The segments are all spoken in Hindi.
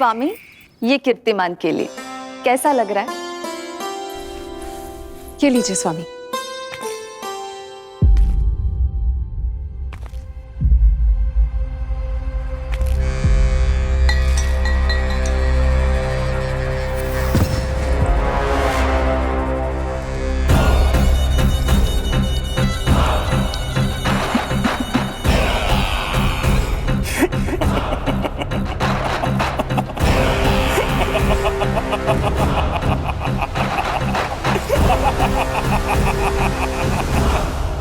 स्वामी, ये कीर्तिमान के लिए कैसा लग रहा है? ये लीजिए स्वामी।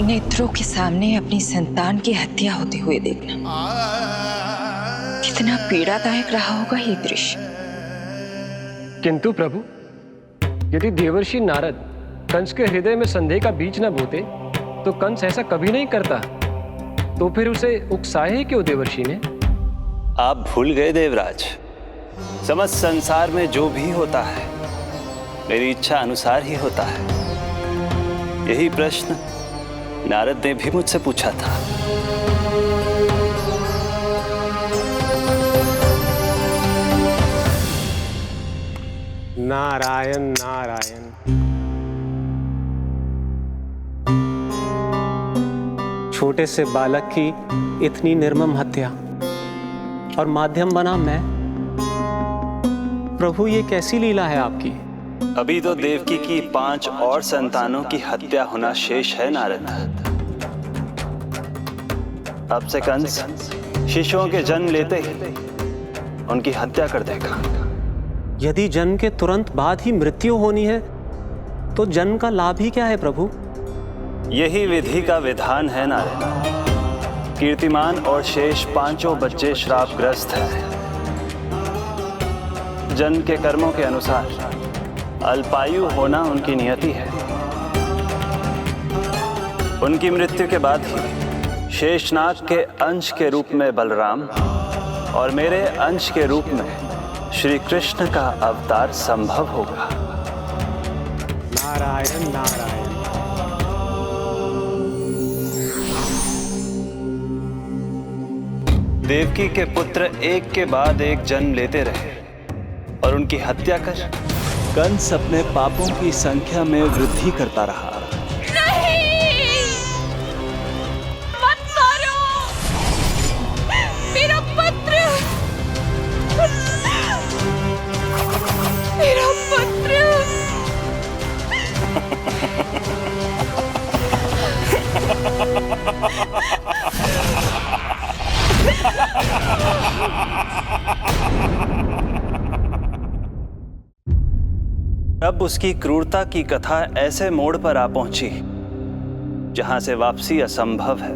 नेत्रों के सामने अपनी संतान की हत्या होते हुए देखना कितना पीड़ादायक रहा होगा ये दृश्य। किंतु प्रभु, यदि देवर्षि नारद कंस के हृदय में संदेह का बीज न बोते तो कंस ऐसा कभी नहीं करता। तो फिर उसे उकसाए ही क्यों देवर्षि ने? आप भूल गए देवराज, समस्त संसार में जो भी होता है मेरी इच्छा अनुसार ही होता है। यही प्रश्न नारद ने भी मुझसे पूछा था। नारायण नारायण। छोटे से बालक की इतनी निर्मम हत्या और माध्यम बना मैं। प्रभु, ये कैसी लीला है आपकी? अभी तो देवकी की 5 और संतानों की हत्या होना शेष है नारद। अब से कंस शिशुओं के जन्म लेते ही उनकी हत्या कर देगा। यदि जन्म के तुरंत बाद ही मृत्यु होनी है तो जन्म का लाभ ही क्या है प्रभु? यही विधि का विधान है नारद। कीर्तिमान और शेष 5 बच्चे श्रापग्रस्त हैं। जन्म के कर्मों के अनुसार अल्पायु होना उनकी नियति है। उनकी मृत्यु के बाद ही शेषनाग के अंश के रूप में बलराम और मेरे अंश के रूप में श्री कृष्ण का अवतार संभव होगा। नारायण नारायण। देवकी के पुत्र एक के बाद एक जन्म लेते रहे और उनकी हत्या कर कंस अपने पापों की संख्या में वृद्धि करता रहा। नहीं! मत मारो! मेरा पुत्र! मेरा पुत्र! अब उसकी क्रूरता की कथा ऐसे मोड़ पर आ पहुंची जहां से वापसी असंभव है,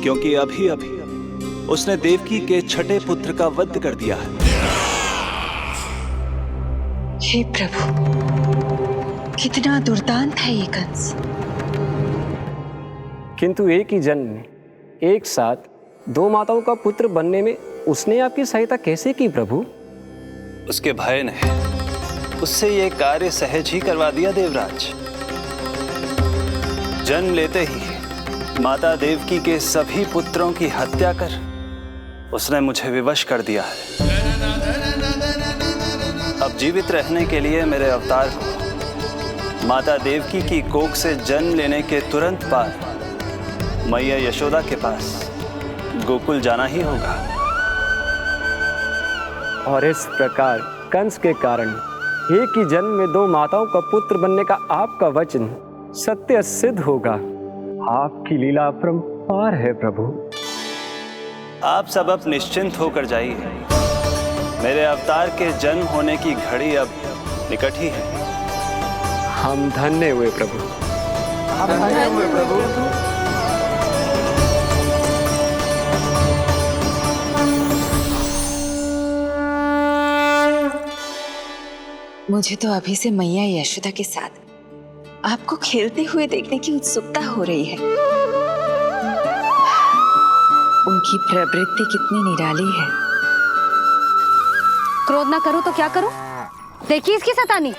क्योंकि अभी अभी उसने देवकी के छठे पुत्र का वध कर दिया है। हे प्रभु, कितना दुर्दांत है ये कंस। किंतु एक ही जन्म में एक साथ 2 माताओं का पुत्र बनने में उसने आपकी सहायता कैसे की प्रभु? उसके भय ने उससे ये कार्य सहज ही करवा दिया देवराज। जन्म लेते ही माता देवकी के सभी पुत्रों की हत्या कर उसने मुझे विवश कर दिया है। अब जीवित रहने के लिए मेरे अवतार को माता देवकी की कोख से जन्म लेने के तुरंत बाद मैया यशोदा के पास गोकुल जाना ही होगा। और इस प्रकार कंस के कारण एक ही जन्म में 2 माताओं का पुत्र बनने का आपका वचन सत्य सिद्ध होगा। आपकी लीला अपरंपार है प्रभु। आप सब अब निश्चिंत होकर जाइए। मेरे अवतार के जन्म होने की घड़ी अब निकट ही है। हम धन्य हुए प्रभु। हम धन्य हुए प्रभु। मुझे तो अभी से मैया यशोदा के साथ आपको खेलते हुए देखने की उत्सुकता हो रही है। उनकी प्रवृत्ति कितनी निराली है। क्रोध ना करूं तो क्या करूं? देखिए इसकी शैतानी,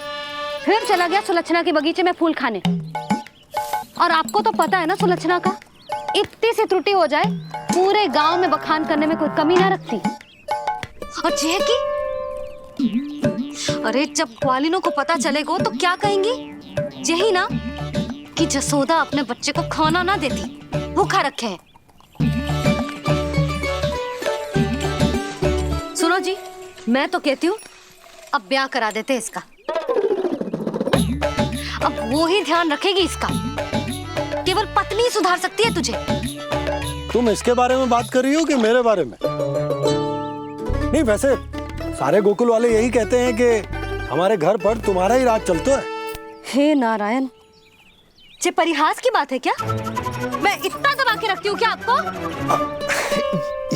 फिर चला गया सुलक्षणा के बगीचे में फूल खाने। और आपको तो पता है ना सुलक्षणा का, इतनी सी त्रुटि हो जाए पूरे गांव में बखान करने में कोई कमी ना रखती। और जे की, अरे जब ग्वालिनों को पता चलेगा तो क्या कहेंगी? यही ना कि जसोदा अपने बच्चे को खाना ना देती, भूखा रखे है। सुनो जी, मैं तो कहती हूँ अब ब्याह करा देते इसका। अब वो ही ध्यान रखेगी इसका। केवल पत्नी सुधार सकती है तुझे। तुम इसके बारे में बात कर रही हो कि मेरे बारे में? नहीं, वैसे सारे गोकुल वाले यही कहते हैं कि हमारे घर पर तुम्हारा ही राज चलता है। हे नारायण, ये परिहास की बात है क्या? मैं इतना दबा के रखती हूँ क्या आपको?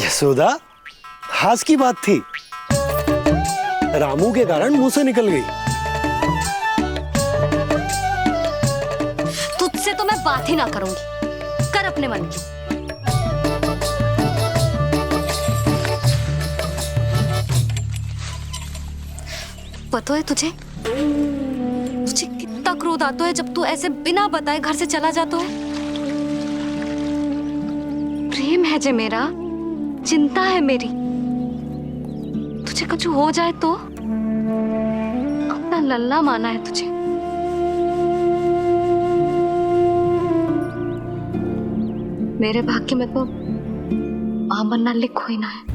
यशोदा, हास की बात थी, रामू के कारण मुंह से निकल गई। तुझसे तो मैं बात ही ना करूंगी, कर अपने मन की। पता है तुझे कितना क्रोध आता है जब तू ऐसे बिना बताए घर से चला जाता है। प्रेम है जे मेरा, चिंता है मेरी, तुझे कुछ हो जाए तो अपना लल्ला माना है तुझे। मेरे भाग्य में तो मां बनना लिखो ही ना है।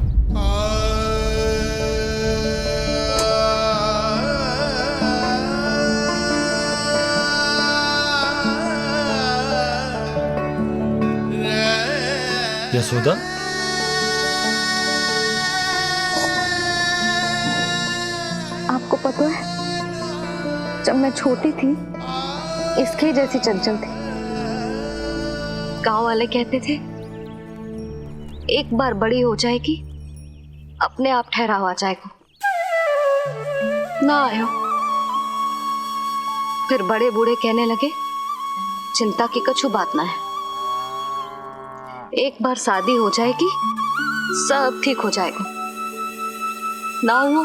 यशोदा, आपको पता है, जब मैं छोटी थी इसके जैसी चंचल थी। गांव वाले कहते थे एक बार बड़ी हो जाएगी अपने आप ठहराव आ जाएगा। ना आयो। फिर बड़े बूढ़े कहने लगे चिंता की कछु बात ना है, एक बार शादी हो जाएगी सब ठीक हो जाएगा। ना हुआ।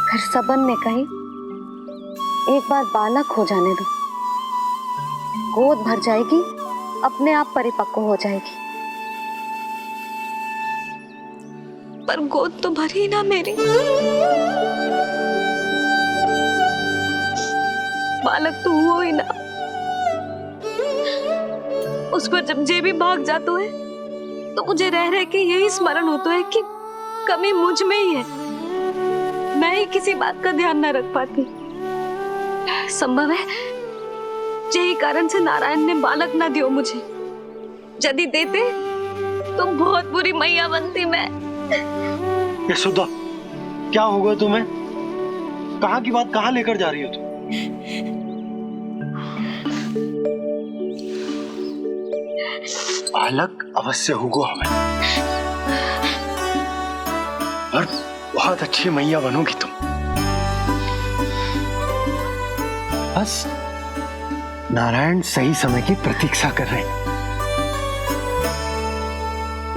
फिर सबन ने कही एक बार बालक हो जाने दो, गोद भर जाएगी अपने आप परिपक्व हो जाएगी। पर गोद तो भरी ना मेरी। बालक तो हुआ ही ना। उस पर जब जे भी भाग जाता है तो मुझे रह रह के यही स्मरण होता है कि कमी मुझ में ही है। मैं ही किसी बात का ध्यान न रख पाती। संभव है यही कारण से नारायण ने बालक ना दियो मुझे। यदि देते तो बहुत बुरी मैया बनती मैं। यशोदा, क्या होगा तुम्हें? कहाँ की बात कहाँ लेकर जा रही हो तुम? बालक अवश्य होगा हमें, और बहुत अच्छी मैया बनोगी तुम। बस नारायण सही समय की प्रतीक्षा कर रहे हैं।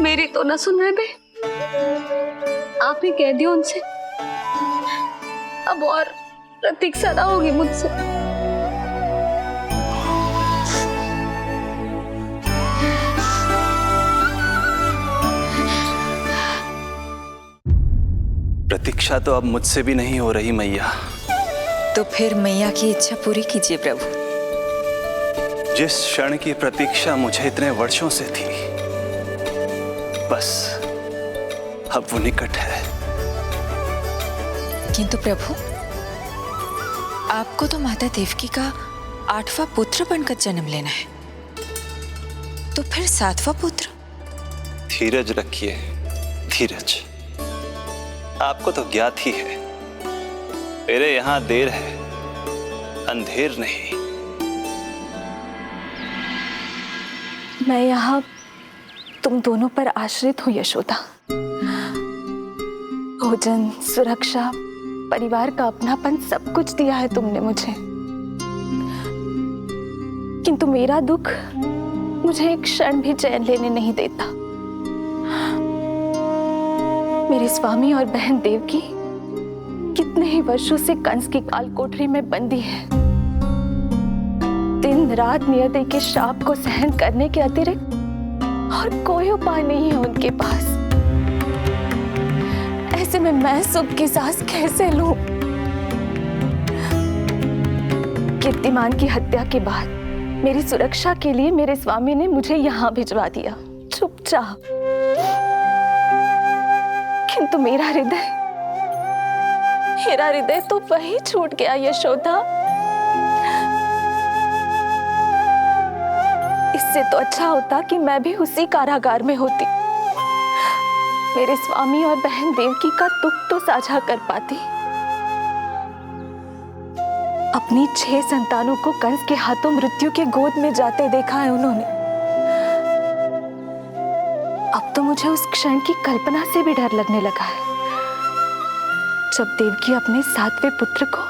मेरी तो ना सुन रहे बे। आप ही कह दियो उनसे, अब और प्रतीक्षा ना होगी मुझसे। प्रतीक्षा तो अब मुझसे भी नहीं हो रही मैया। तो फिर मैया की इच्छा पूरी कीजिए प्रभु। जिस क्षण की प्रतीक्षा मुझे इतने वर्षों से थी, बस अब वो निकट है। किंतु प्रभु, आपको तो माता देवकी का 8वां पुत्र बनकर जन्म लेना है, तो फिर 7वां पुत्र? धीरज रखिए, धीरज। आपको तो ज्ञात ही है, मेरे यहां देर है, अंधेर नहीं। मैं यहाँ तुम दोनों पर आश्रित हूँ यशोदा। भोजन, सुरक्षा, परिवार का अपनापन सब कुछ दिया है तुमने मुझे, किंतु मेरा दुख मुझे एक क्षण भी चैन लेने नहीं देता। मेरे स्वामी और बहन देवकी कितने ही वर्षों से कंस की काल कोठरी में बंदी है। दिन रात नियति के श्राप को सहन करने के अतिरिक्त और कोई उपाय नहीं है उनके पास। ऐसे में मैं सुख की सांस कैसे लूं? कीर्तिमान की हत्या के बाद मेरी सुरक्षा के लिए मेरे स्वामी ने मुझे यहाँ भिजवा दिया, चुपचाप। किंतु मेरा हृदय तो वही छूट गया यशोदा। इससे तो अच्छा होता कि मैं भी उसी कारागार में होती, मेरे स्वामी और बहन देवकी का दुख तो साझा कर पाती। अपनी 6 संतानों को कंस के हाथों मृत्यु के गोद में जाते देखा है उन्होंने। अब तो मुझे उस क्षण की कल्पना से भी डर लगने लगा है, जब देवकी अपने 7वें पुत्र को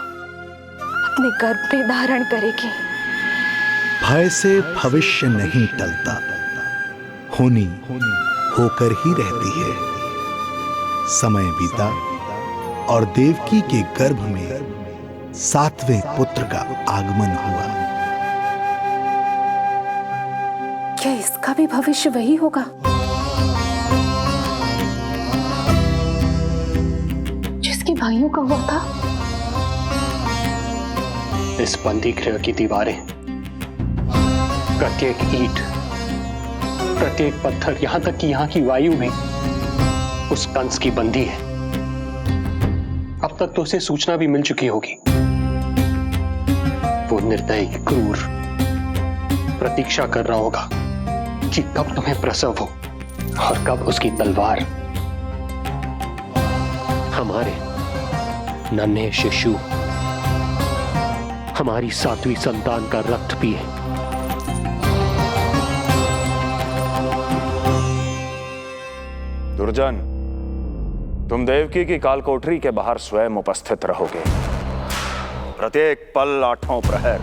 अपने गर्भ में धारण करेगी। भय से भविष्य नहीं टलता, होनी होकर ही रहती है। समय बीता और देवकी के गर्भ में 7वें पुत्र का आगमन हुआ। क्या इसका भी भविष्य वही होगा जिसके भाइयों का हुआ था? इस बंदी गृह की दीवारें, प्रत्येक ईंट, प्रत्येक पत्थर, यहां तक कि यहां की वायु भी उस कंस की बंदी है। अब तक तो उसे सूचना भी मिल चुकी होगी। वो निर्दयी, क्रूर प्रतीक्षा कर रहा होगा कि कब तुम्हें प्रसव हो और कब उसकी तलवार हमारे नन्हे शिशु, हमारी 7वीं संतान का रक्त पिए। दुर्जन, तुम देवकी की कालकोठरी के बाहर स्वयं उपस्थित रहोगे, प्रत्येक पल 8 प्रहर।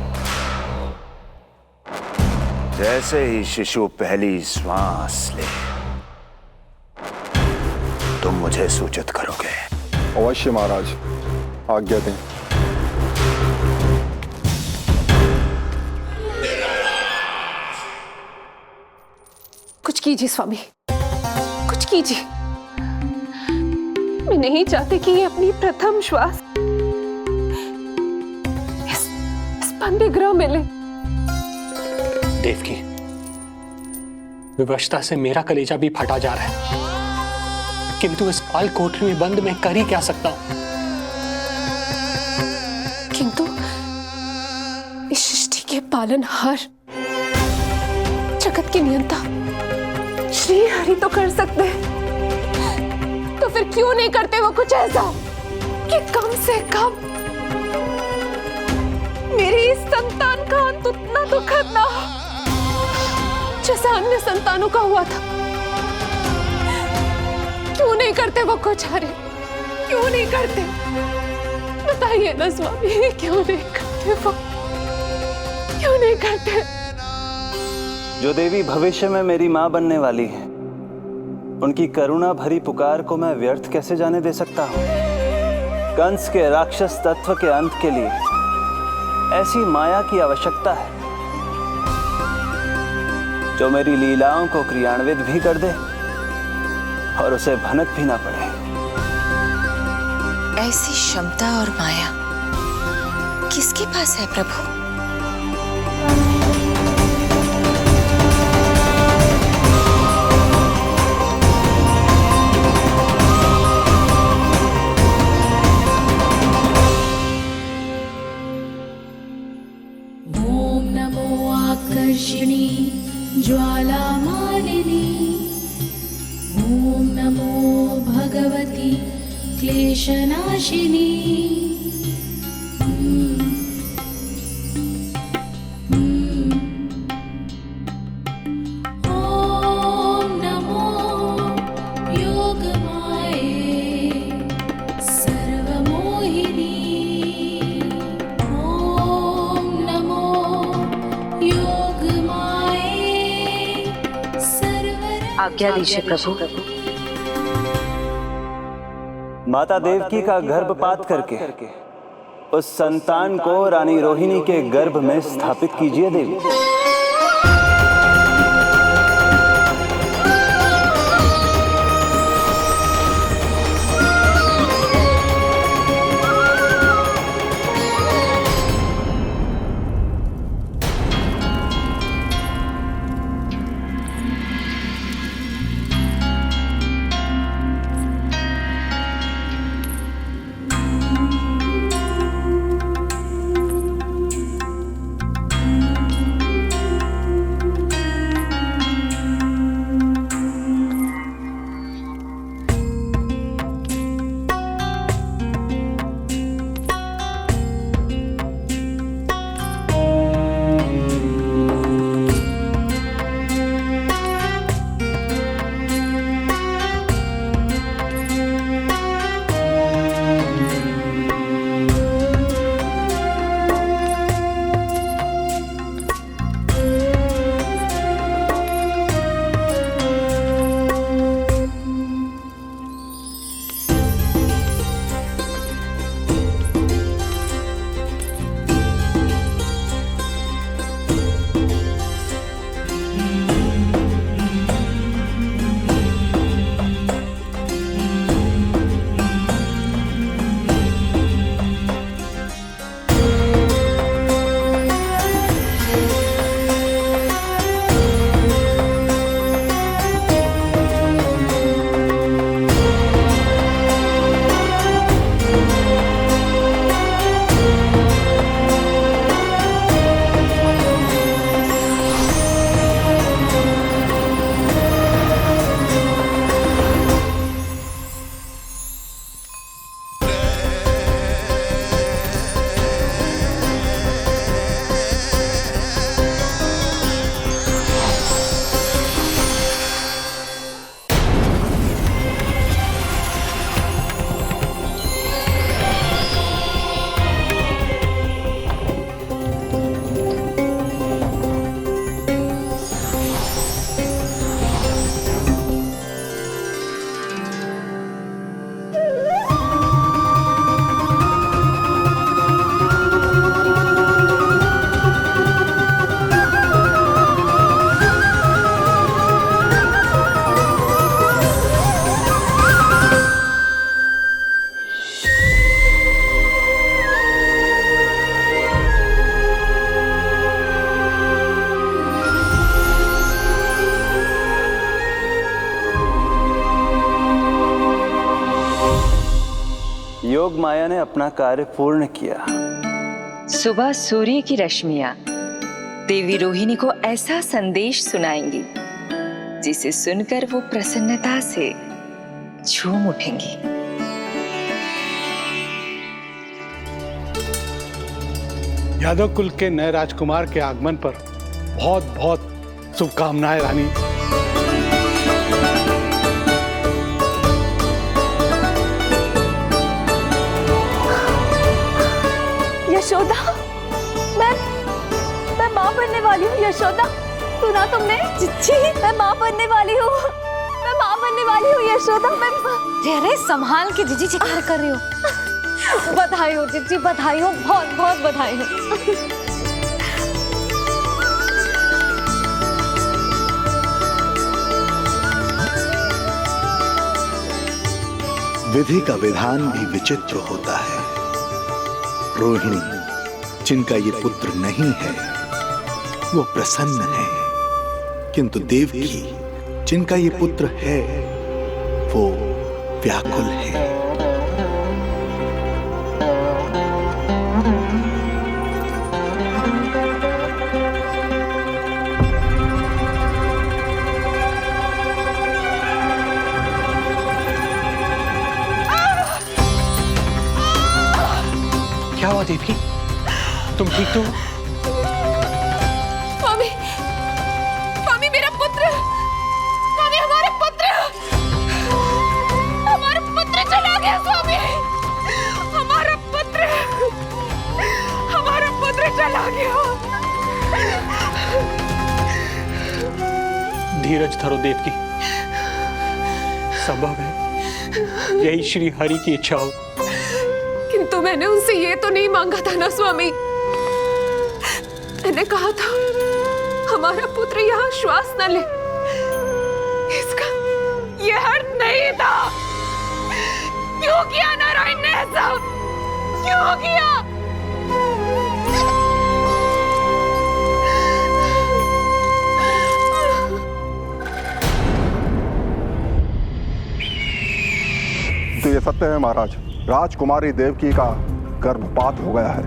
जैसे ही शिशु पहली श्वास ले, तुम मुझे सूचित करोगे। अवश्य महाराज, आज्ञा दें। कुछ कीजिए स्वामी, कुछ कीजिए। मैं नहीं चाहती कि ये अपनी प्रथम श्वास इस बंदी गृह में ले। देवकी, विवशता से मेरा कलेजा भी फटा जा रहा है, किंतु इस काल कोठरी में बंद मैं कर ही क्या सकता हूं? किंतु इस सृष्टि के पालनहार, जगत के नियंता श्री हरि तो कर सकते हैं, तो फिर क्यों नहीं करते वो कुछ ऐसा कि कम से कम मेरी इस संतान का अंत उतना दुखद ना हो जैसा अन्य संतानों का हुआ था। क्यों नहीं करते वो कुछ? हरे क्यों नहीं करते? बताइए ना स्वामी, क्यों नहीं करते वो? क्यों नहीं करते? जो देवी भविष्य में मेरी मां बनने वाली है, उनकी करुणा भरी पुकार को मैं व्यर्थ कैसे जाने दे सकता हूं? कंस के राक्षस तत्व के अंत के लिए ऐसी माया की आवश्यकता है जो मेरी लीलाओं को क्रियान्वित भी कर दे और उसे भनक भी ना पड़े। ऐसी क्षमता और माया किसके पास है प्रभु? ओम नमो आकर्षिणी ज्वाला मालिनी, ओम नमो भगवती क्लेशनाशिनी। ओम नमो योगमाये सर्वमोहिनी। ओम नमो योगमाये सर्व। आज्ञा दीजिए प्रभु। माता देवकी का गर्भपात करके उस संतान को रानी रोहिणी के गर्भ में स्थापित कीजिए देवी। योग माया ने अपना कार्य पूर्ण किया। सुबह सूर्य की रश्मियां देवी रोहिणी को ऐसा संदेश सुनाएंगी जिसे सुनकर वो प्रसन्नता से झूम उठेंगी। यादव कुल के नए राजकुमार के आगमन पर बहुत बहुत शुभकामनाएं रानी। यशोदा, मैं माँ बनने वाली हूँ। यशोदा, सुना तुमने? चिच्ची, मैं माँ बनने वाली हूँ। मैं माँ बनने वाली हूँ यशोदा। मैं अरे संभाल के जीजी चिकार कर रही हो। बधाई हो जीजी, बधाई हो, बहुत बहुत बधाई हो। विधि का विधान भी विचित्र होता है। रोहिणी, जिनका ये पुत्र नहीं है, वो प्रसन्न है, किंतु देवकी, जिनका ये पुत्र है, वो व्याकुल है। क्या हुआ देवकी? तुम ठीक तो हो? स्वामी, स्वामी मेरा पुत्र, स्वामी हमारा पुत्र चला गया। स्वामी, हमारा पुत्र चला गया। धीरज धरो देवकी, संभव है यही श्री हरि की इच्छा हो। किंतु मैंने उनसे ये तो नहीं मांगा था ना स्वामी। मैंने कहा था हमारा पुत्र यहाँ श्वास न ले। इसका ये अर्थ नहीं था। क्यों किया नारायण ने ऐसा? क्यों किया? तो ये सत्य है महाराज, राजकुमारी देवकी का गर्भपात हो गया है।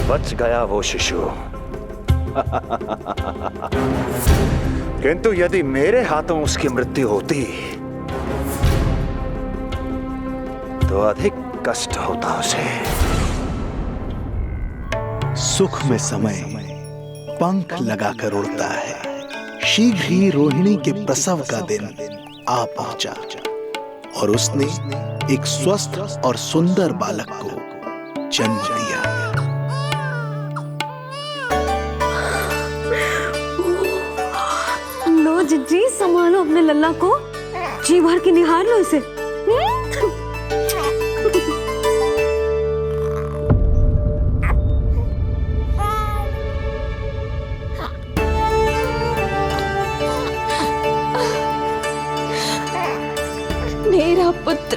बच गया वो शिशु। किंतु यदि मेरे हाथों उसकी मृत्यु होती तो अधिक कष्ट होता उसे। सुख में समय पंख लगाकर उड़ता है। शीघ्र ही रोहिणी के प्रसव का दिन आ पहुंचा और उसने एक स्वस्थ और सुंदर बालक को जन्म दिया। लो जिज्जी, संभालो अपने लल्ला को, जी भर के निहार लो इसे। मेरा पुत्र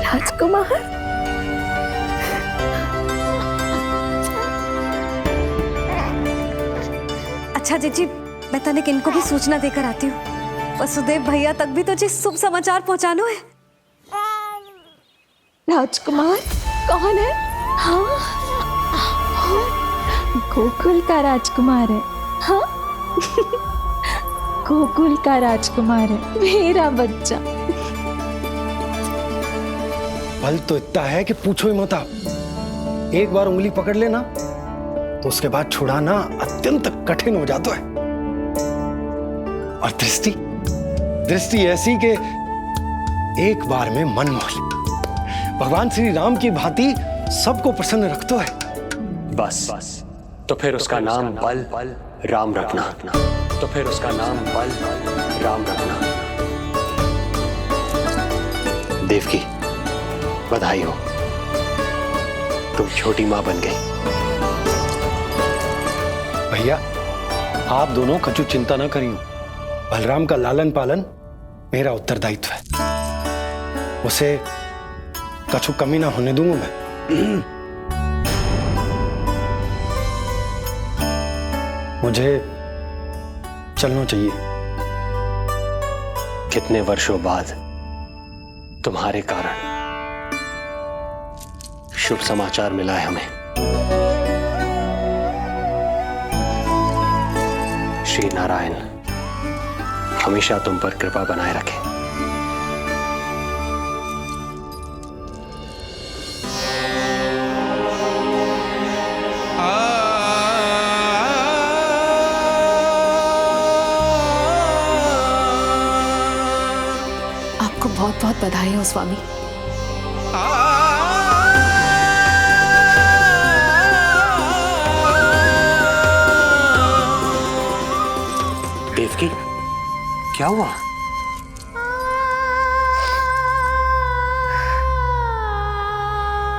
राजकुमार। अच्छा जीजी, मैं तनिक इनको भी सूचना देकर आती हूँ। वसुदेव भैया तक भी तुझे शुभ समाचार पहुंचाना है। राजकुमार कौन है? हाँ, गोकुल का राजकुमार है। हाँ, गोकुल का राजकुमार है, मेरा बच्चा। बल तो इतना है कि पूछो ही मत आप। एक बार उंगली पकड़ लेना तो उसके बाद छुड़ाना अत्यंत कठिन हो जाता है। और दृष्टि ऐसी कि एक बार में मन मोह ले। भगवान श्री राम की भांति सबको प्रसन्न रखता है। बस तो फिर उसका नाम बल राम रखना। तो फिर उसका नाम बल राम रखना। देवकी, बधाई हो, तुम छोटी मां बन गई। भैया, आप दोनों कछु चिंता न करियो। बलराम का लालन पालन मेरा उत्तरदायित्व है। उसे कछु कमी ना होने दूंगा मैं। मुझे चलना चाहिए। कितने वर्षों बाद तुम्हारे कारण शुभ समाचार मिला है हमें। श्री नारायण हमेशा तुम पर कृपा बनाए रखें। आपको बहुत बहुत बधाई हो स्वामी। देवकी, क्या हुआ?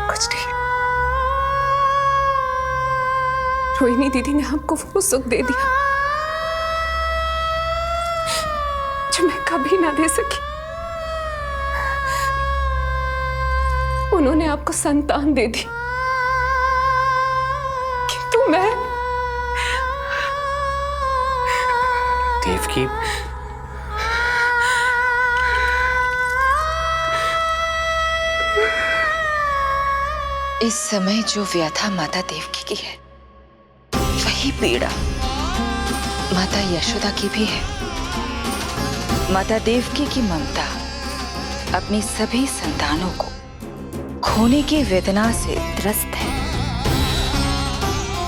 कुछ नहीं। रोहिणी दीदी ने आपको वो सुख दे दिया जो मैं कभी ना दे सकी। उन्होंने आपको संतान दे दी, किंतु मैं देवकी, इस समय जो व्यथा माता देवकी की है वही पीड़ा माता यशोदा की भी है। माता देवकी की ममता अपनी सभी संतानों को खोने की वेदना से त्रस्त है,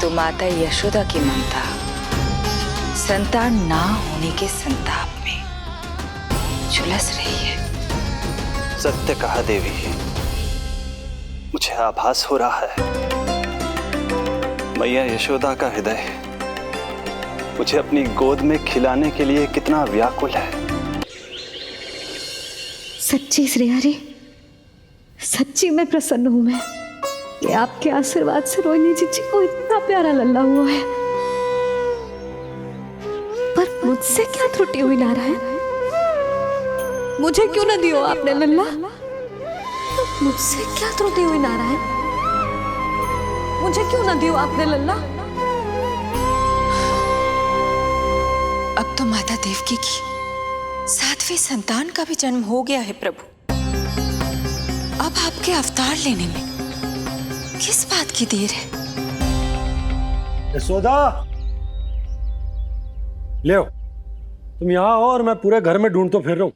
तो माता यशोदा की ममता संतान ना होने के संताप में झुलस रही है। सत्य कहा देवी, मुझे आभास हो रहा है मैया यशोदा का हृदय मुझे अपनी गोद में खिलाने के लिए कितना व्याकुल है। सच्ची श्रेयारी, सच्ची मैं प्रसन्न हूं मैं कि आपके आशीर्वाद से रोहिणी जी को इतना प्यारा लल्ला हुआ है। पर मुझसे क्या त्रुटि हुई नारायण? मुझे क्यों न दियो आपने लल्ला? मुझसे क्या त्रुटि हुई नारायण? मुझे क्यों न दियो आपने लल्ला? अब तो माता देवकी की 7वीं संतान का भी जन्म हो गया है प्रभु। अब आपके अवतार लेने में किस बात की देर है? यशोदा, ले तुम यहाँ आओ और मैं पूरे घर में ढूंढतो फिर रहा हूं।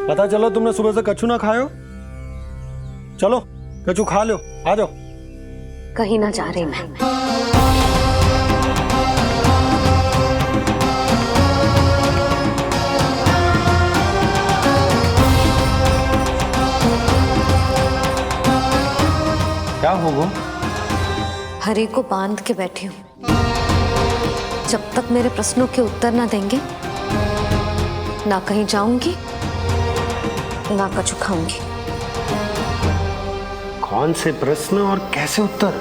पता चला तुमने सुबह से कछु ना खाए हो। चलो कछु खा लो, आ जाओ। कहीं ना जा रही मैं। क्या हो वो? हरि को बांध के बैठी हूं। जब तक मेरे प्रश्नों के उत्तर ना देंगे, ना कहीं जाऊंगी ना कछु खाऊंगी। कौन से प्रश्न और कैसे उत्तर?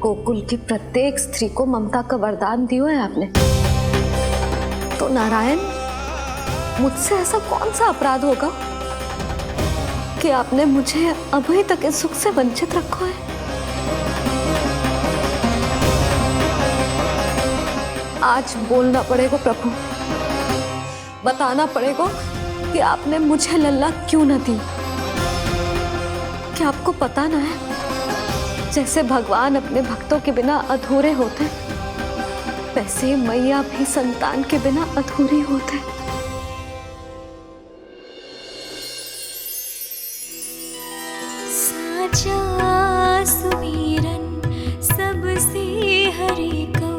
गोकुल की प्रत्येक स्त्री को ममता का वरदान दिया है आपने, तो नारायण मुझसे ऐसा कौन सा अपराध होगा कि आपने मुझे अभी तक इस सुख से वंचित रखा है? आज बोलना पड़ेगा प्रभु, बताना पड़ेगा कि आपने मुझे लल्ला क्यों न दी। क्या आपको पता ना है, जैसे भगवान अपने भक्तों के बिना अधूरे होते, वैसे मैया भी संतान के बिना अधूरी होते। साचा सुमीरन सबसे हरि को,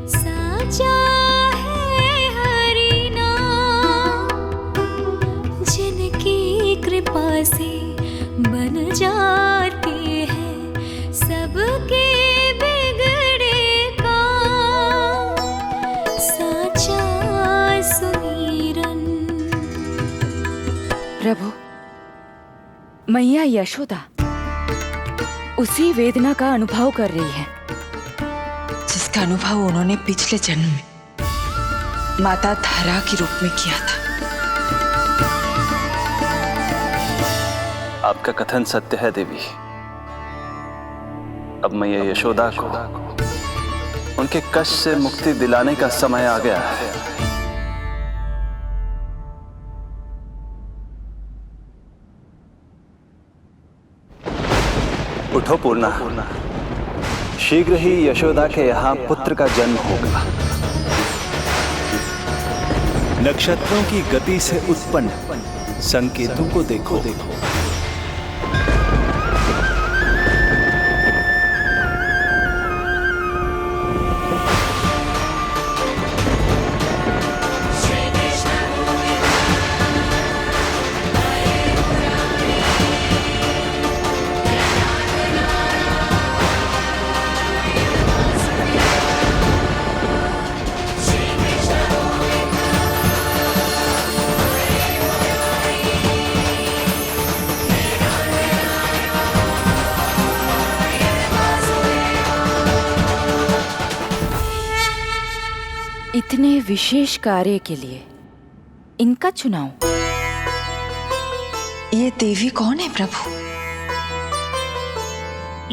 साचा है हरि नाम, जिनकी कृपा से बन जाते हैं सबके बिगड़े काम। साचा सुमीरन। प्रभु, मैया यशोदा उसी वेदना का अनुभव कर रही है जिसका अनुभव उन्होंने पिछले जन्म में माता धारा के रूप में किया था। आपका कथन सत्य है देवी। अब मैया यशोदा को उनके कष्ट से मुक्ति दिलाने का समय आ गया है। उठो पूर्णा, शीघ्र ही यशोदा के यहाँ पुत्र का जन्म होगा। नक्षत्रों की गति से उत्पन्न संकेतों को देखो। इतने विशेष कार्य के लिए इनका चुनाव। ये देवी कौन है प्रभु?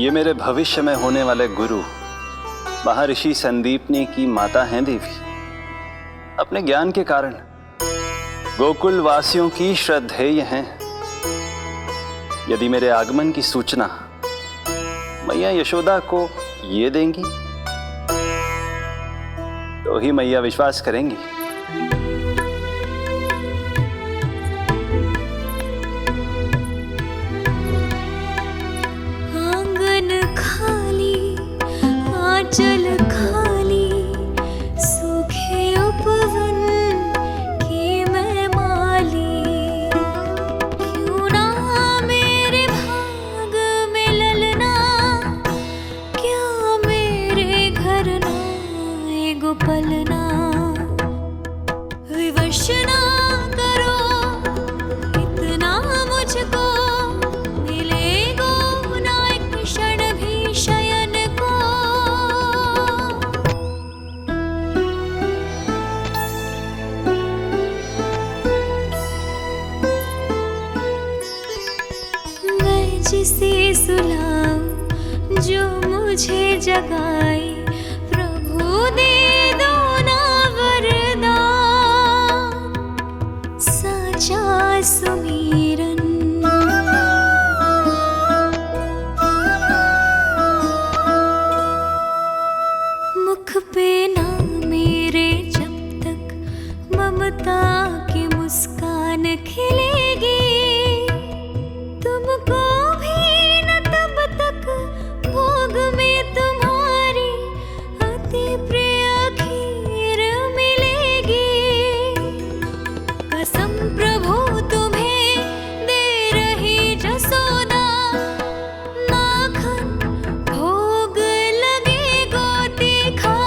ये मेरे भविष्य में होने वाले गुरु महर्षि संदीपनी की माता हैं देवी। अपने ज्ञान के कारण गोकुल वासियों की श्रद्धेय हैं। यदि मेरे आगमन की सूचना मैया यशोदा को ये देंगी तो ही मैया विश्वास करेंगी। आंगन खाली, आंचल खाली, सूखे उपवन की मैं माली। क्यों ना मेरे भाग में ललना, क्या मेरे घर ना एगो पलना। विवश ना करो इतना मुझको, मिलेगो ना एक क्षण भी शयन को। मैं जिसे सुलाऊं जो मुझे जगाए, प्रभु दे दो ना वरदान। साचा सुमीरन मुख पे ना मेरे जब तक ममता की मुस्कान खिलेगी। तुमको भी न तब तक भोग में तुम्हारी अति प्रिय खीर मिलेगी। कसम प्रभु तुम्हें दे रही जसोदा, माखन भोग लगेगो तीखा।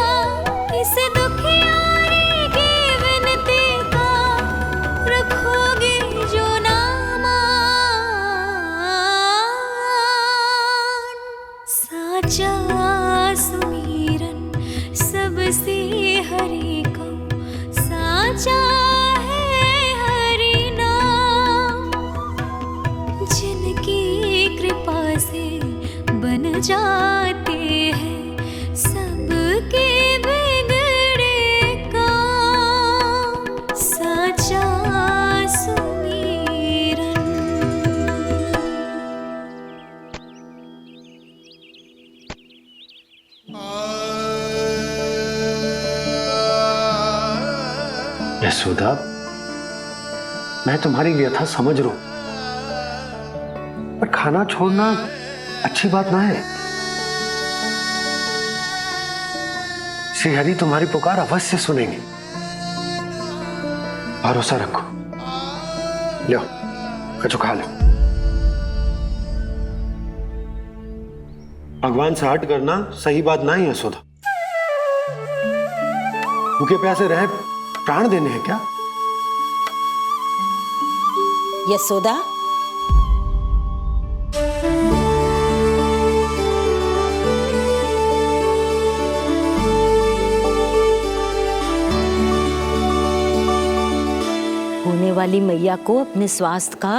इस दुखियारी की विनती का रखोगे जो नामान। साचा सुमीरन सबसे हरि को, साचा है हरि नाम। जिनकी कृपा से बन जाते हैं सबके बिगड़े काम। साचा सुमीरन। यशोदा, मैं तुम्हारी व्यथा समझ रहा हूं, पर खाना छोड़ना अच्छी बात ना है। श्री हरि तुम्हारी पुकार अवश्य सुनेंगे। भरोसा रखो। लो, कछु खा लो। भगवान से हट करना सही बात नहीं है यशोदा। भूखे प्यासे रहे प्राण देने हैं क्या? यशोदा, होने वाली मैया को अपने स्वास्थ्य का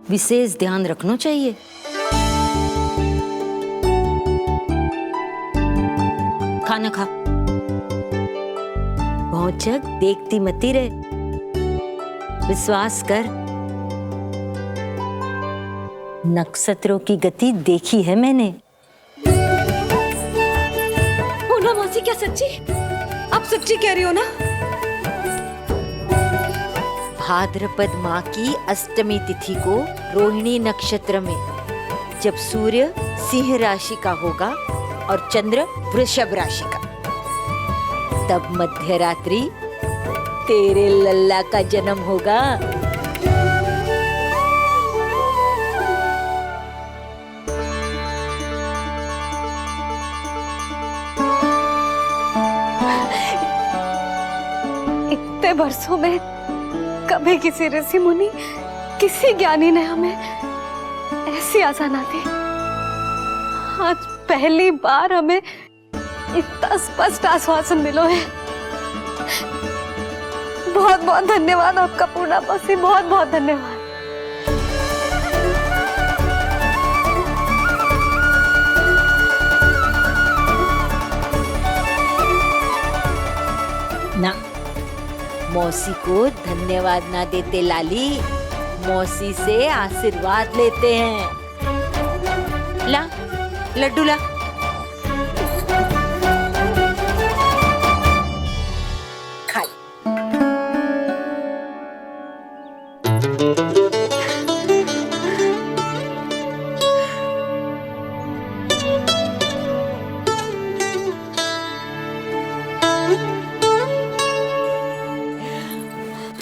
विशेष ध्यान रखना चाहिए। खाना खा। भौचक देखती मती रहे, विश्वास कर। नक्षत्रों की गति देखी है मैंने। पूर्णा मौसी, क्या सच्ची? आप सच्ची कह रही हो ना? भाद्रपद माह की अष्टमी तिथि को रोहिणी नक्षत्र में जब सूर्य सिंह राशि का होगा और चंद्र वृषभ राशि का, तब मध्य रात्रि तेरे लल्ला का जन्म होगा। इतने वर्षों में कभी किसी ऋषि मुनि, किसी ज्ञानी ने हमें ऐसी आशा ना दी। आज पहली बार हमें इतना स्पष्ट आश्वासन मिलो है। बहुत बहुत धन्यवाद आपका पूर्णा मौसी, बहुत बहुत धन्यवाद। ना, मौसी को धन्यवाद ना देते लाली, मौसी से आशीर्वाद लेते हैं। ला लड्डू ला। खा ले।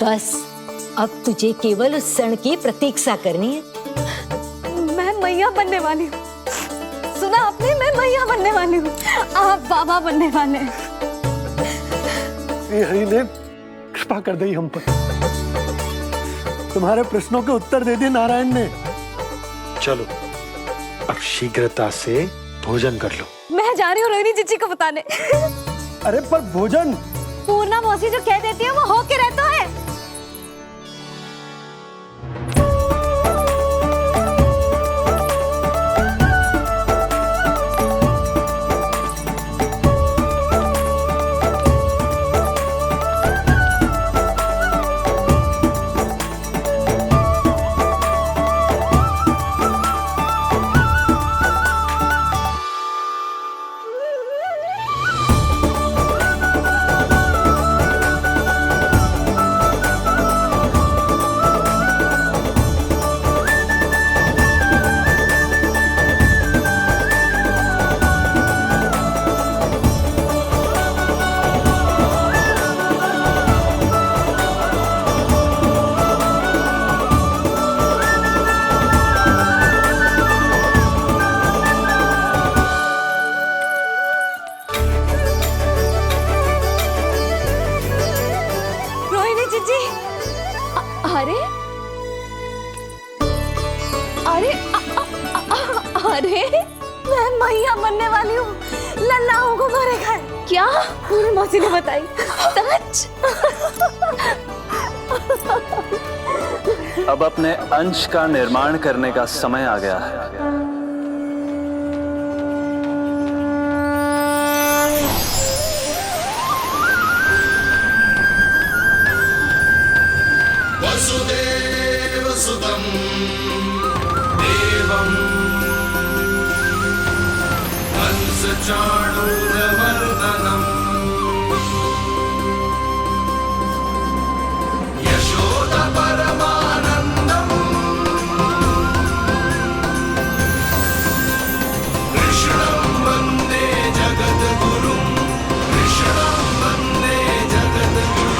बस अब तुझे केवल उस क्षण की प्रतीक्षा करनी है। मैं मैया बनने वाली हूँ। सुना आपने? मैं मैया बनने वाली हूँ, आप बाबा बनने वाले हैं। हरि ने कृपा कर दी हम पर। तुम्हारे प्रश्नों के उत्तर दे दिए नारायण ने। चलो अब शीघ्रता से भोजन कर लो। मैं जा रही हूँ रोहिणी जीजी को बताने। अरे पर भोजन पूर्णा मौसी जो कह देती है वो होके रहता है। अरे अरे अरे मैं मैया बनने वाली हूँ, लल्लाओं को मारे घर। क्या? पूरी मौसी ने बताई। सच? अब अपने अंश का निर्माण करने का समय आ गया है। वसुदेव सुतं देवं कंसचाणूरमर्दनम् यशोदा परमानन्दम् कृष्णं वन्दे जगद्गुरुं कृष्णं वन्दे जगद्गुरुं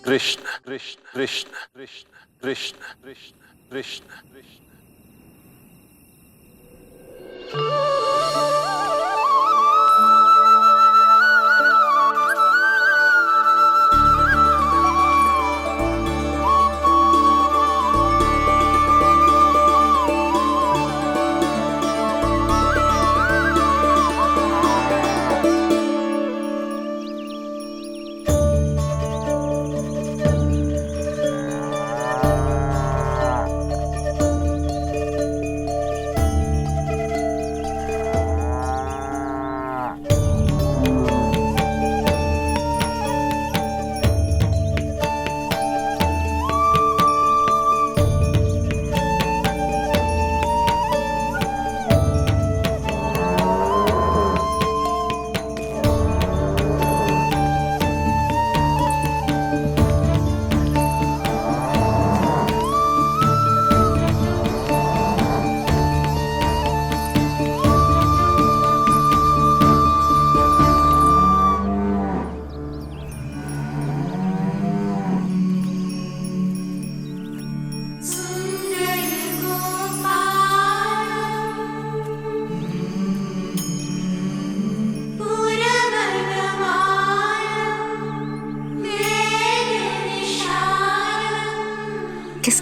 कृष्ण कृष्ण कृष्ण कृष्ण कृष्ण कृष्ण कृष्ण कृष्ण।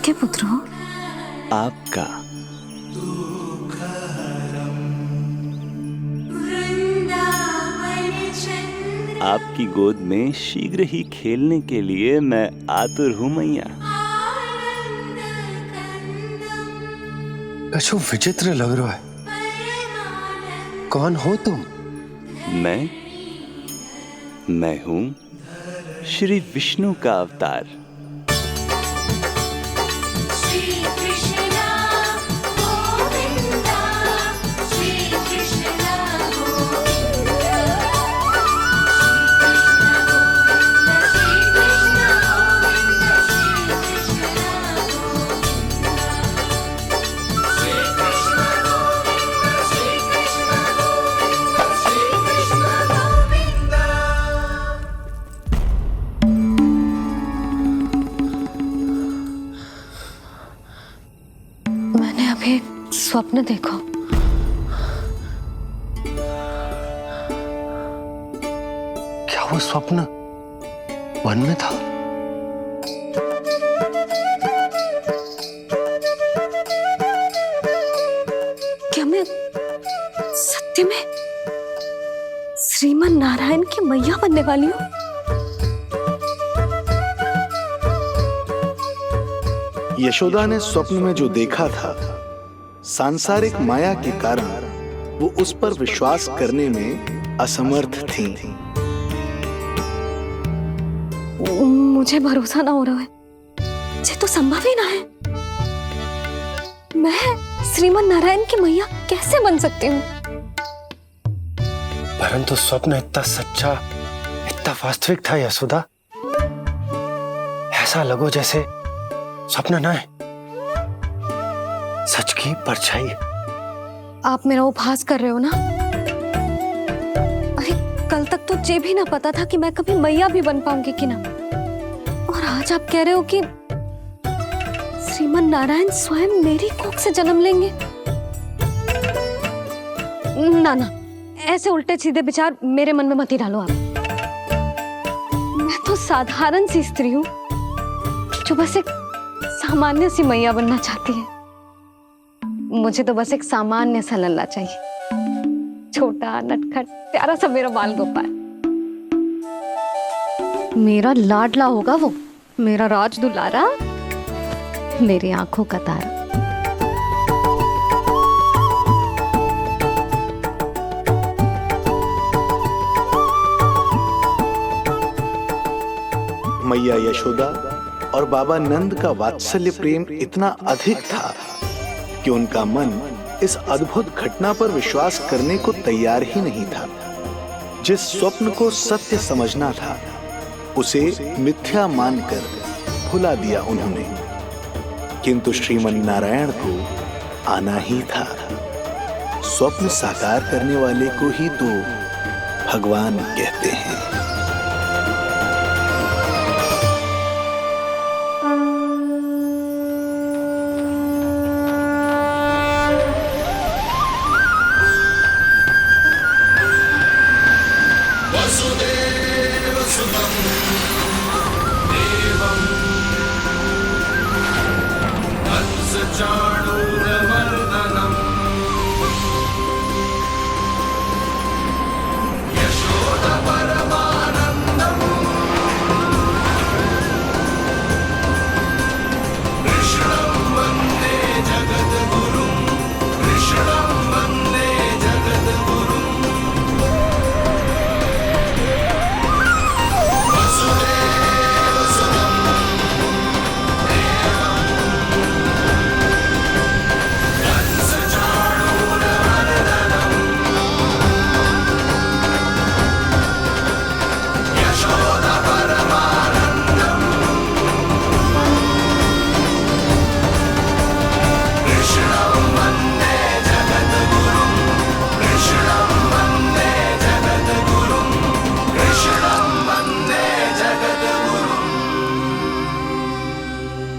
किसके पुत्र हो? आपका। आपकी गोद में शीघ्र ही खेलने के लिए मैं आतुर हूं मैया। कछु विचित्र लग रहा है। कौन हो तुम? मैं हूं श्री विष्णु का अवतार। मैंने अभी एक स्वप्न देखा। क्या वो स्वप्न वन में था? क्या मैं सत्य में श्रीमन नारायण की मैया बनने वाली हूँ? यशोदा ने स्वप्न में जो देखा था, सांसारिक माया के कारण वो उस पर विश्वास करने में असमर्थ थी। मुझे भरोसा ना हो रहा है। ये तो संभव ही ना है। मैं श्रीमन नारायण की मैया कैसे बन सकती हूँ? परंतु स्वप्न इतना सच्चा, इतना वास्तविक था यशोदा। ऐसा लगो जैसे स्वप्न ना है, सच की परछाई। आप मेरा उपहास कर रहे हो ना? अरे कल तक तो ये भी ना पता था कि मैं कभी मैया भी बन पाऊंगी कि ना। और आज आप कह रहे हो कि श्रीमन नारायण स्वयं मेरी कोख से जन्म लेंगे। ना ना, ऐसे उल्टे सीधे विचार मेरे मन में मत ही डालो आप। मैं तो साधारण सी स्त्री हूँ जो बस एक सामान्य सी मैया बनना चाहती है। मुझे तो बस एक सामान्य सा लल्ला चाहिए, छोटा नटखट प्यारा सा मेरा बाल गोपाल। मेरा लाडला होगा वो, मेरा राज दुलारा, मेरी आंखों का तारा। मैया यशोदा और बाबा नंद का वात्सल्य प्रेम इतना अधिक था कि उनका मन इस अद्भुत घटना पर विश्वास करने को तैयार ही नहीं था। जिस स्वप्न को सत्य समझना था, उसे मिथ्या मानकर भुला दिया उन्होंने। किंतु श्रीमन नारायण को आना ही था। स्वप्न साकार करने वाले को ही तो भगवान कहते हैं।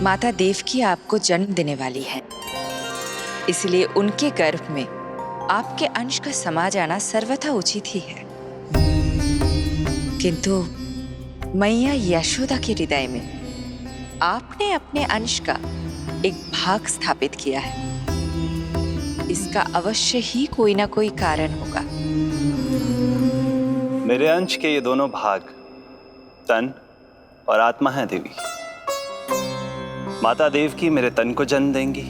माता देवकी आपको जन्म देने वाली है, इसलिए उनके गर्भ में आपके अंश का समा जाना सर्वथा उचित ही है। किंतु मैया यशोदा के हृदय में आपने अपने अंश का धाक स्थापित किया है। इसका अवश्य ही कोई ना कोई कारण होगा। मेरे अंश के ये दोनों भाग तन और आत्मा हैं देवी। माता देवकी मेरे तन को जन्म देंगी,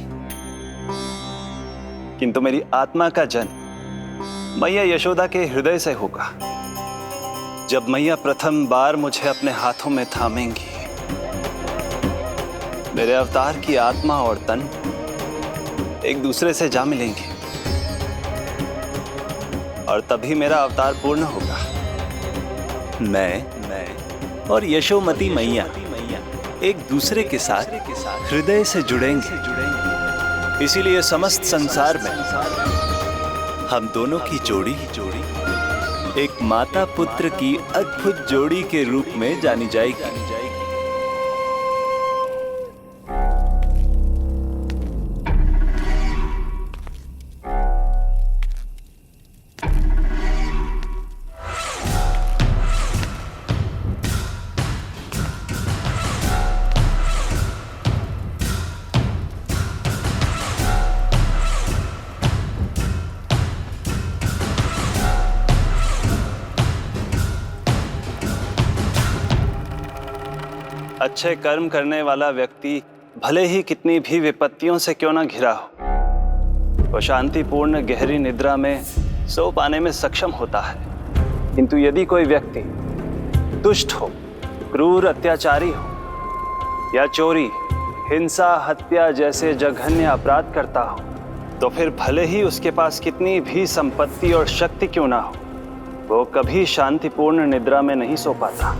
किंतु मेरी आत्मा का जन्म मैया यशोदा के हृदय से होगा। जब मैया प्रथम बार मुझे अपने हाथों में थामेंगी, मेरे अवतार की आत्मा और तन एक दूसरे से जा मिलेंगे और तभी मेरा अवतार पूर्ण होगा। मैं और यशोमती मैया एक दूसरे के साथ हृदय से जुड़ेंगे। इसीलिए समस्त संसार में हम दोनों की जोड़ी एक माता पुत्र की अद्भुत जोड़ी के रूप में जानी जाएगी। अच्छे कर्म करने वाला व्यक्ति भले ही कितनी भी विपत्तियों से क्यों ना घिरा हो, वो शांतिपूर्ण गहरी निद्रा में सो पाने में सक्षम होता है। किंतु यदि कोई व्यक्ति दुष्ट हो, क्रूर अत्याचारी हो या चोरी, हिंसा, हत्या जैसे जघन्य अपराध करता हो, तो फिर भले ही उसके पास कितनी भी संपत्ति और शक्ति क्यों ना हो, वो कभी शांतिपूर्ण निद्रा में नहीं सो पाता।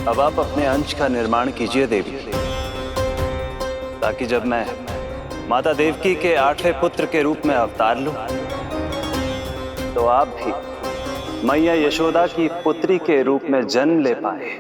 अब आप अपने अंश का निर्माण कीजिए देवी, ताकि जब मैं माता देवकी के 8वें पुत्र के रूप में अवतार लूं, तो आप भी मैया यशोदा की पुत्री के रूप में जन्म ले पाए।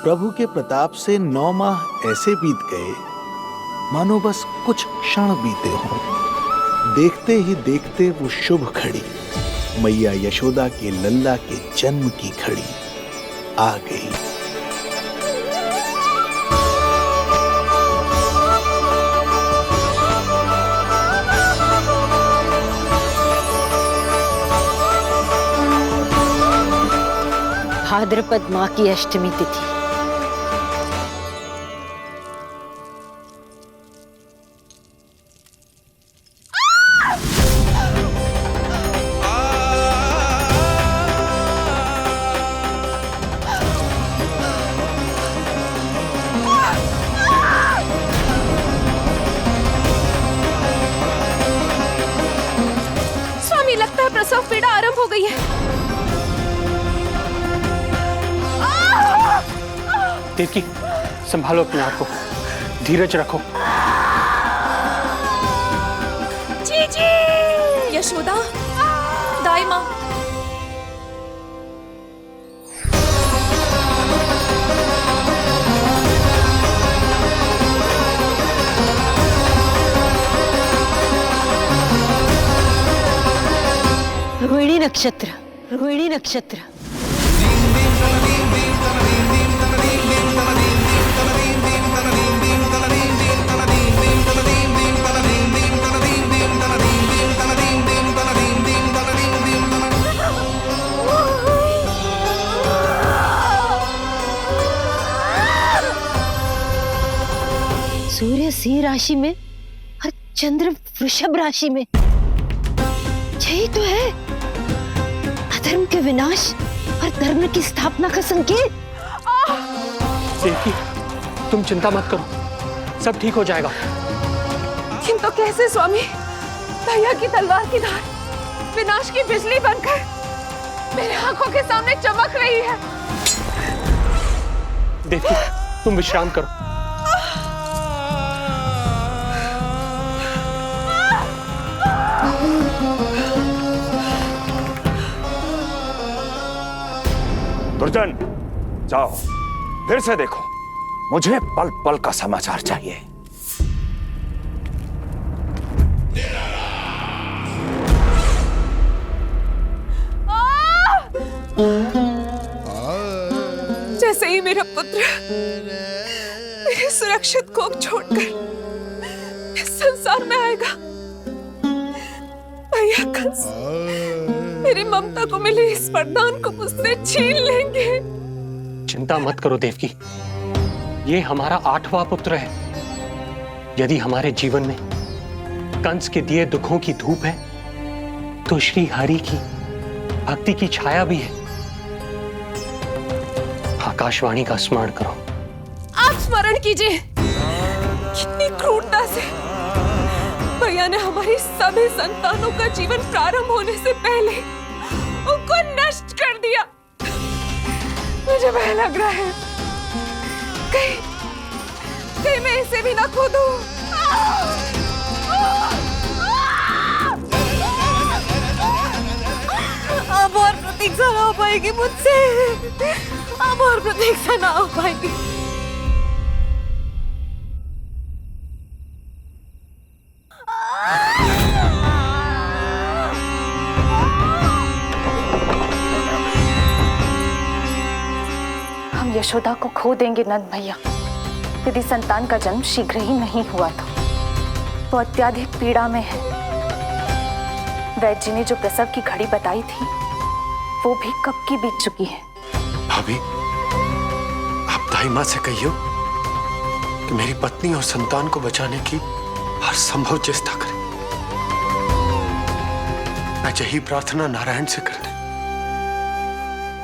प्रभु के प्रताप से 9 माह ऐसे बीत गए मानो बस कुछ क्षण बीते हों। देखते ही देखते वो शुभ घड़ी, मैया यशोदा के लल्ला के जन्म की घड़ी आ गई। भाद्रपद माह की अष्टमी तिथि। देवकी, संभालो अपने आप को, धीरज रखो। जीजी, यशोदा, दाई माँ। रोहिणी नक्षत्र, रोहिणी नक्षत्र। सूर्य सिंह राशि में और चंद्र वृषभ राशि में, यही तो है अधर्म के विनाश और धर्म की स्थापना का संकेत। देवकी, तुम चिंता मत करो, सब ठीक हो जाएगा। किंतु कैसे स्वामी? भैया की तलवार की धार विनाश की बिजली बनकर मेरे आंखों के सामने चमक रही है। देवकी, तुम विश्राम करो। दुर्जन, जाओ फिर से देखो, मुझे पल पल का समाचार चाहिए। जैसे ही मेरा पुत्र मेरे सुरक्षित कोख छोड़कर इस संसार में आएगा, भैया कंस मेरी ममता को मिले इस वरदान को मुझसे छीन लेंगे। चिंता मत करो देवकी, ये हमारा 8वां पुत्र है। यदि हमारे जीवन में कंस के दिए दुखों की धूप है, तो श्री हरि की भक्ति की छाया भी है। आकाशवाणी का स्मरण करो। आप स्मरण कीजिए, कितनी क्रूरता से भैया ने हमारी सभी संतानों का जीवन प्रारंभ होने से पहले उनको नष्ट कर दिया। मुझे भय लग रहा है, कहीं मैं इसे भी ना खो दूं। अब और प्रतीक्षा ना हो पाएगी मुझसे, अब और प्रतीक्षा ना हो पाएगी। हम यशोदा को खो देंगे नंद भैया, यदि संतान का जन्म शीघ्र ही नहीं हुआ तो। वो अत्यधिक पीड़ा में है। वैद्य जी ने जो प्रसव की घड़ी बताई थी, वो भी कब की बीत चुकी है। भाभी, आप दाई माँ से कहियो कि मेरी पत्नी और संतान को बचाने की हर संभव चेष्टा करें। मैं यही प्रार्थना नारायण से करने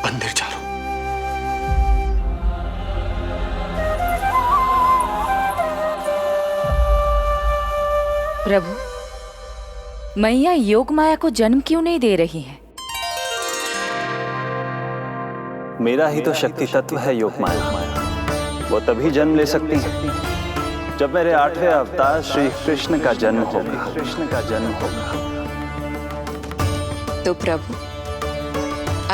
मंदिर जा रहा हूं। प्रभु, मैया योग माया को जन्म क्यों नहीं दे रही है? मेरा ही तो शक्ति तत्व है योग माया। वो तभी जन्म ले सकती है जब मेरे 8वें अवतार श्री कृष्ण का जन्म होगा। तो प्रभु,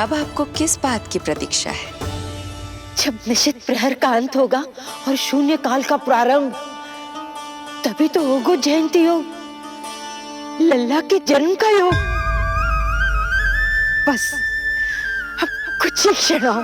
अब आपको किस बात की प्रतीक्षा है? जब निश्चित प्रहर का अंत होगा और शून्य काल का प्रारंभ, तभी तो होगा जयंती योग, लल्ला के जन्म का योग। बस अब कुछ ही क्षणों।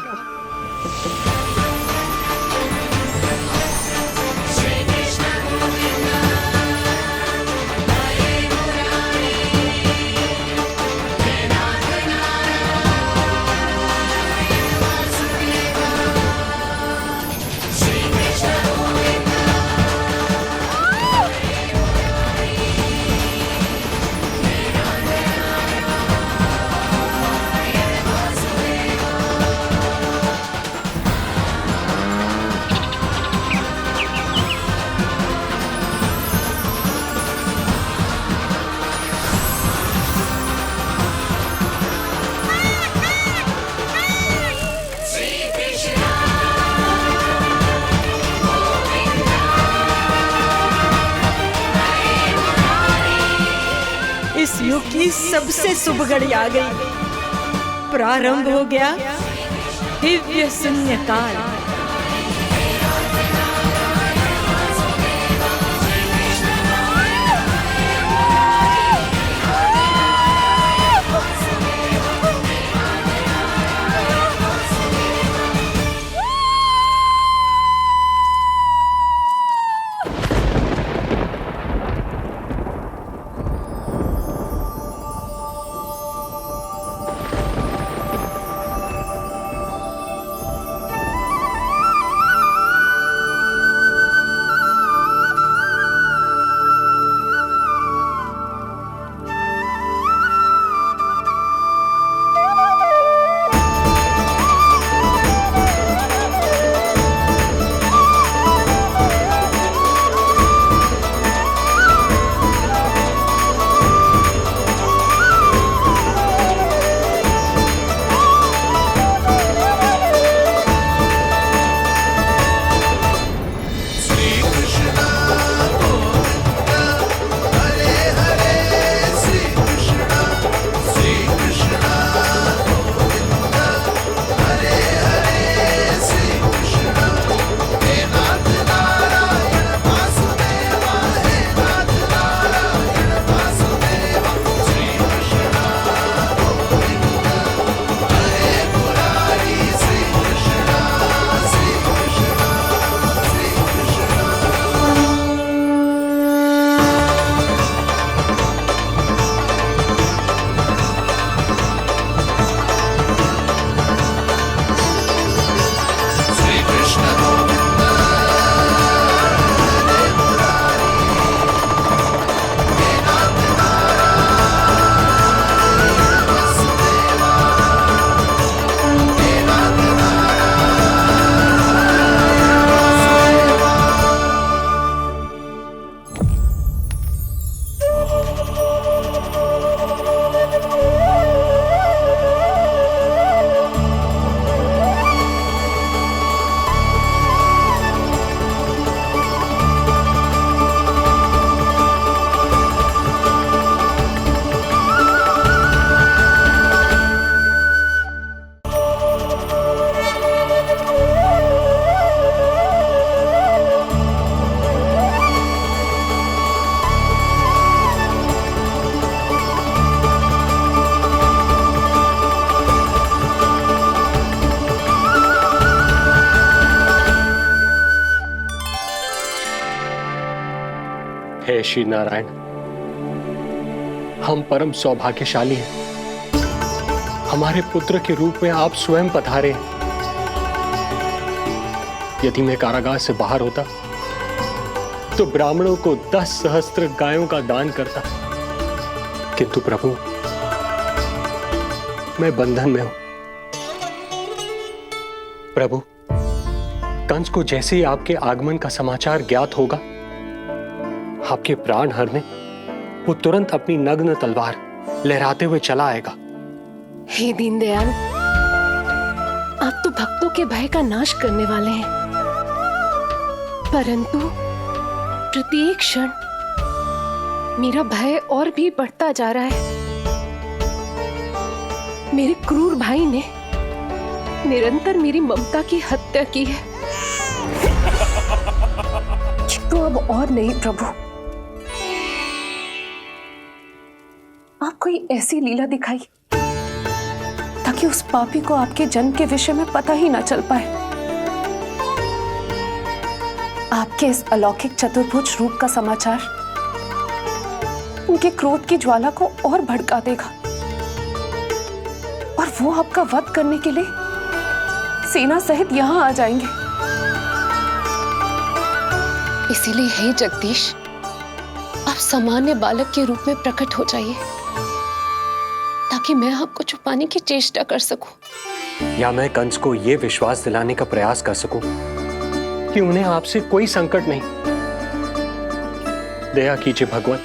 की सबसे शुभ घड़ी आ गई। प्रारंभ हो गया दिव्य शून्यकाल। हे श्री नारायण, हम परम सौभाग्यशाली हैं। हमारे पुत्र के रूप में आप स्वयं पधारे हैं। यदि मैं कारागार से बाहर होता तो ब्राह्मणों को 10 सहस्त्र गायों का दान करता, किंतु प्रभु मैं बंधन में हूं। प्रभु, कंस को जैसे ही आपके आगमन का समाचार ज्ञात होगा, आपके प्राण हरने वो तुरंत अपनी नग्न तलवार लहराते हुए चला आएगा। हे दीनदयाल, आप तो भक्तों के भय का नाश करने वाले हैं, परंतु प्रत्येक क्षण मेरा भय और भी बढ़ता जा रहा है। मेरे क्रूर भाई ने निरंतर मेरी ममता की हत्या की है। तो अब और नहीं प्रभु, आप कोई ऐसी लीला दिखाई ताकि उस पापी को आपके जन्म के विषय में पता ही ना चल पाए। आपके इस अलौकिक चतुर्भुज रूप का समाचार उनके क्रोध की ज्वाला को और भड़का देगा और वो आपका वध करने के लिए सेना सहित यहां आ जाएंगे। इसीलिए हे जगदीश, आप सामान्य बालक के रूप में प्रकट हो जाइए ताकि मैं आपको छुपाने की चेष्टा कर सकूं। या मैं कंस को यह विश्वास दिलाने का प्रयास कर सकूं कि उन्हें आपसे कोई संकट नहीं। दया कीजिए भगवान।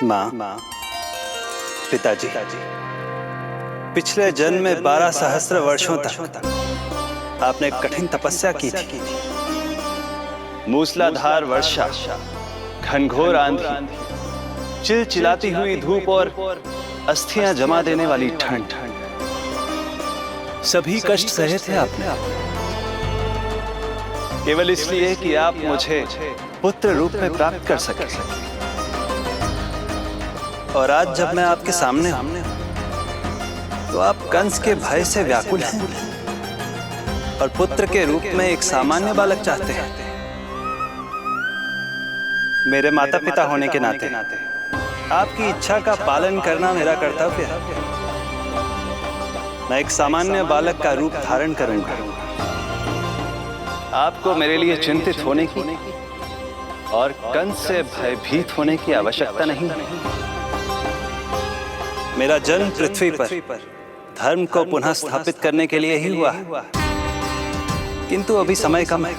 माँ, पिताजी, पिछले जन्म में 12 सहस्त्र वर्षों तक आपने कठिन तपस्या की थी। मूसलाधार वर्षा, घनघोर आंधी, चिलचिलाती हुई धूप और अस्थियां जमा देने वाली ठंड, सभी कष्ट सहे थे आपने, केवल इसलिए कि आप मुझे पुत्र रूप में प्राप्त कर सके। और आज जब मैं आपके सामने हूं, तो आप कंस के भय से व्याकुल हैं और पुत्र के रूप में एक सामान्य बालक चाहते हैं। मेरे माता पिता होने के नाते आपकी इच्छा का पालन करना मेरा कर्तव्य है। मैं एक सामान्य बालक का रूप धारण करूंगा। आपको मेरे लिए चिंतित होने की और कंस से भयभीत होने की आवश्यकता नहीं। मेरा जन्म पृथ्वी पर धर्म को पुनः स्थापित करने के लिए ही हुआ है, किंतु अभी समय कम है।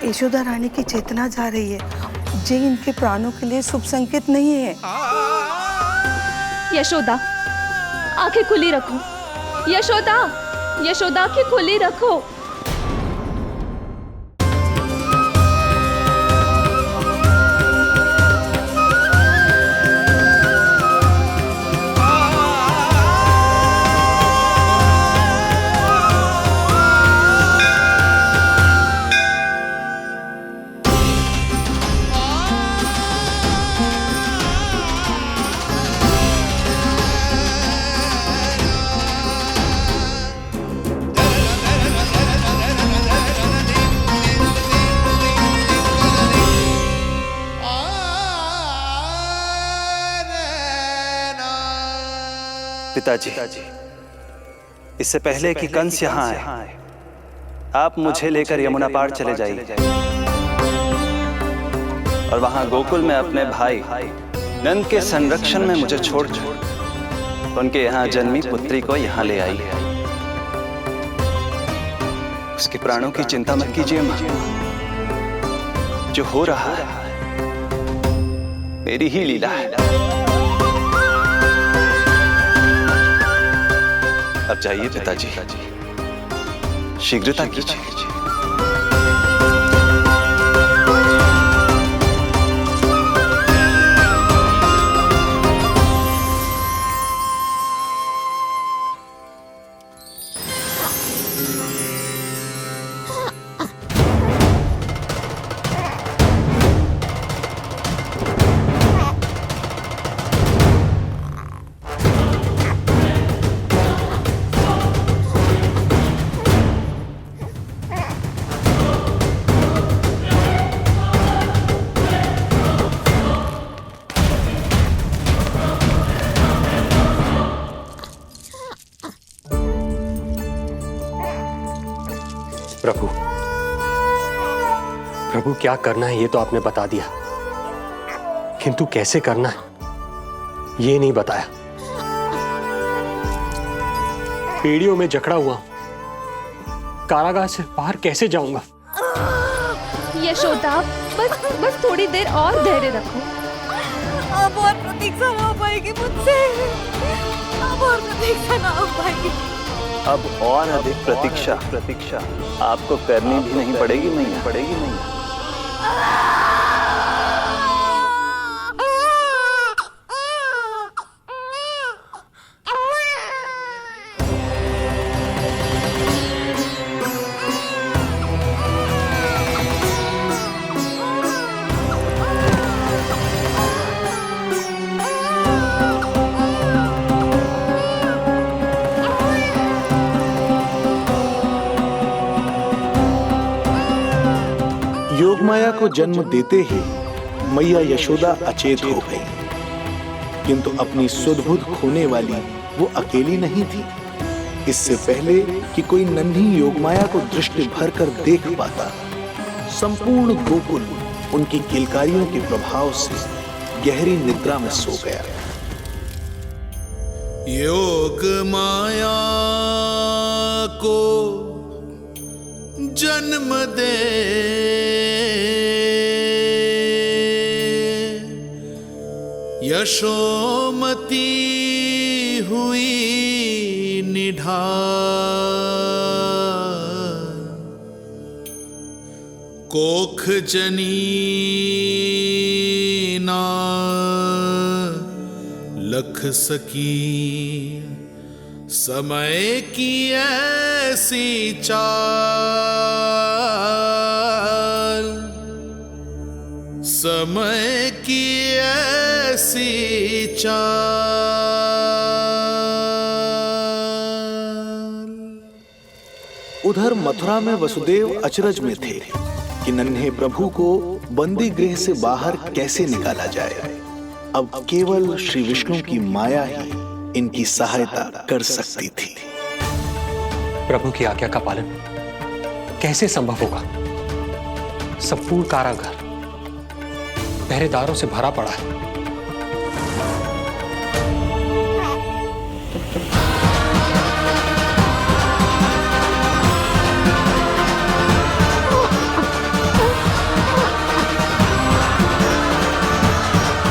यशोदा रानी की चेतना जा रही है, ये इनके प्राणों के लिए शुभ संकेत नहीं है। यशोदा, आंखें खुली रखो। यशोदा, यशोदा, आंखें खुली रखो। पिताजी, इससे पहले कि कंस यहाँ आए, आप मुझे लेकर यमुना पार चले जाइए और वहां गोकुल में अपने भाई नंद के संरक्षण में मुझे छोड़ उनके यहाँ जन्मी पुत्री को यहाँ ले आइए। उसके प्राणों की चिंता मत कीजिए मां, जो हो रहा है मेरी ही लीला है। अब जाइए पिताजी, शीघ्रता कीजिए। प्रभु, प्रभु क्या करना है ये तो आपने बता दिया, किंतु कैसे करना है ये नहीं बताया। पीढ़ियों में जकड़ा हुआ हूं, कारागार से बाहर कैसे जाऊंगा? यशोदा, बस थोड़ी देर और धैर्य रखो। अब और प्रतीक्षा ना हो पाएगी मुझसे, अब और प्रतीक्षा ना हो पाएगी। अब और अधिक प्रतीक्षा आपको करनी भी नहीं पड़ेगी मैया। योगमाया को जन्म देते ही मैया यशोदा अचेत हो गई, किंतु अपनी सुध-बुध खोने वाली वो अकेली नहीं थी। इससे पहले कि कोई नन्ही योगमाया को दृष्टि भर कर देख पाता, संपूर्ण गोकुल उनकी किलकारियों के प्रभाव से गहरी निद्रा में सो गया। योग माया को जन्म दे यशोमती हुई निढाल, कोख जनी ना लख सकी, समय की ऐसी चाल, समय की ऐसी चाल। उधर मथुरा में वसुदेव अचरज में थे कि नन्हे प्रभु को बंदी गृह से बाहर कैसे निकाला जाए। अब केवल श्री विष्णु की माया ही इनकी सहायता कर सकती थी। प्रभु की आज्ञा का पालन कैसे संभव होगा? संपूर्ण कारागार पहरेदारों से भरा पड़ा है।